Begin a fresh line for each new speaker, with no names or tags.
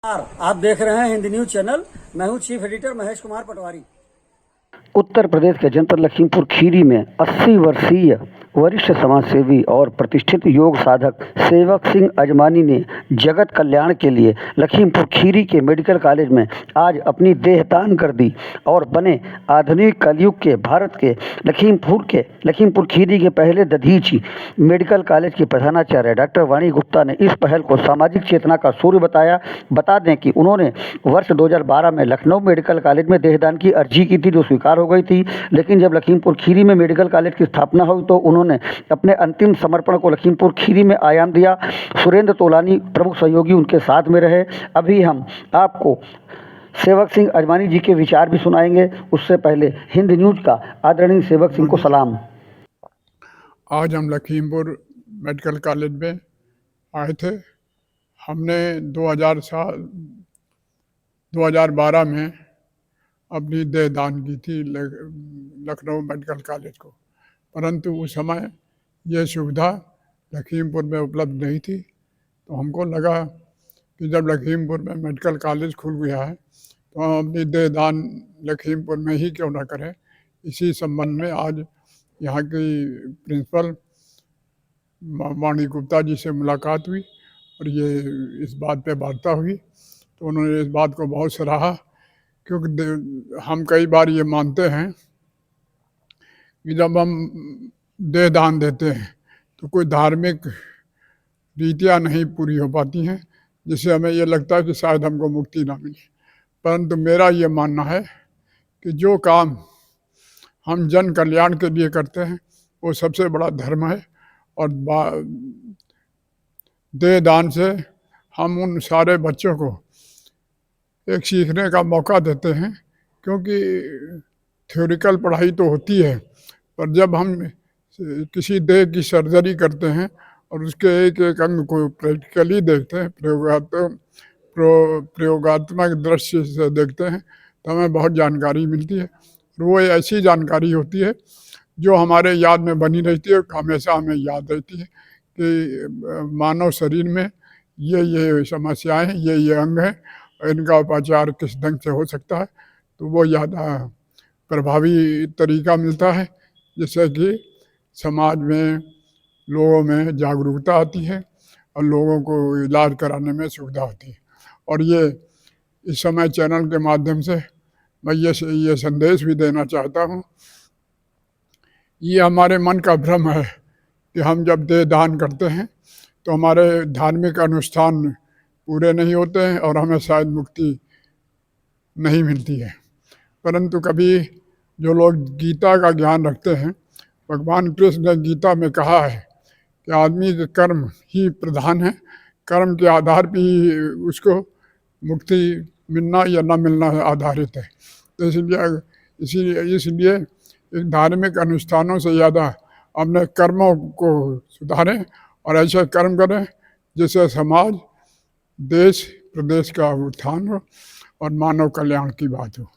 आप देख रहे हैं हिंदी न्यूज चैनल। मैं हूं चीफ एडिटर महेश कुमार पटवारी।
उत्तर प्रदेश के जनपद लखीमपुर खीरी में 80 वर्षीय वरिष्ठ समाजसेवी और प्रतिष्ठित योग साधक सेवक सिंह अजमानी ने जगत कल्याण के लिए लखीमपुर खीरी के मेडिकल कॉलेज में आज अपनी देह दान कर दी और बने आधुनिक कलयुग के भारत के लखीमपुर खीरी के पहले दधीची मेडिकल कॉलेज की प्रधानाचार्य डॉक्टर वाणी गुप्ता ने इस पहल को सामाजिक चेतना का सूर्य बताया। बता दें कि उन्होंने वर्ष 2012 में लखनऊ मेडिकल कॉलेज में देहदान की अर्जी की थी, जो स्वीकार हो गई थी। लेकिन जब लखीमपुर खीरी में मेडिकल कॉलेज की स्थापना हुई तो उन्होंने अपने अंतिम समर्पण को लखीमपुर खीरी में आयाम दिया। सुरेंद्र तोलानी प्रमुख सहयोगी उनके साथ में रहे। अभी हम आपको सेवक सिंह अजमानी जी के विचार भी सुनाएंगे। उससे पहले हिंद न्यूज का आदरणीय सेवक सिंह को सलाम।
आज हम लखीमपुर मेडिकल कॉलेज में आए थे। हमने 2012 में अपनी देह दान की थी लखनऊ मेडिकल कॉलेज को, परंतु उस समय ये सुविधा लखीमपुर में उपलब्ध नहीं थी। तो हमको लगा कि जब लखीमपुर में मेडिकल कॉलेज खुल गया है तो हम अपनी देह दान लखीमपुर में ही क्यों ना करें। इसी संबंध में आज यहाँ की प्रिंसिपल वाणी गुप्ता जी से मुलाकात हुई और ये इस बात पे वार्ता हुई तो उन्होंने इस बात को बहुत सराहा, क्योंकि हम कई बार ये मानते हैं कि जब हम देह दान देते हैं तो कोई धार्मिक रीतियाँ नहीं पूरी हो पाती हैं, जिससे हमें ये लगता है कि शायद हमको मुक्ति ना मिले। परंतु मेरा ये मानना है कि जो काम हम जन कल्याण के लिए करते हैं वो सबसे बड़ा धर्म है। और देह दान से हम उन सारे बच्चों को एक सीखने का मौका देते हैं, क्योंकि थ्योरिकल पढ़ाई तो होती है, पर जब हम किसी देह की सर्जरी करते हैं और उसके एक एक अंग को प्रैक्टिकली देखते हैं, प्रयोगात्मक दृश्य से देखते हैं, तो हमें बहुत जानकारी मिलती है। वो ऐसी जानकारी होती है जो हमारे याद में बनी रहती है, हमेशा हमें याद रहती है कि मानव शरीर में ये समस्याएं हैं, ये अंग हैं, इनका उपचार किस ढंग से हो सकता है। तो वो ज़्यादा प्रभावी तरीका मिलता है, जिससे कि समाज में लोगों में जागरूकता आती है और लोगों को इलाज कराने में सुविधा होती है। और ये इस समय चैनल के माध्यम से मैं ये संदेश भी देना चाहता हूँ, ये हमारे मन का भ्रम है कि हम जब देह दान करते हैं तो हमारे धार्मिक अनुष्ठान पूरे नहीं होते हैं और हमें शायद मुक्ति नहीं मिलती है। परंतु कभी जो लोग गीता का ज्ञान रखते हैं, भगवान कृष्ण ने गीता में कहा है कि आदमी के कर्म ही प्रधान है, कर्म के आधार पर ही उसको मुक्ति मिलना या न मिलना आधारित है। तो इसलिए धार्मिक अनुष्ठानों से ज़्यादा अपने कर्मों को सुधारें और ऐसे कर्म करें जिससे समाज, देश, प्रदेश का उत्थान हो और मानव कल्याण की बात हो।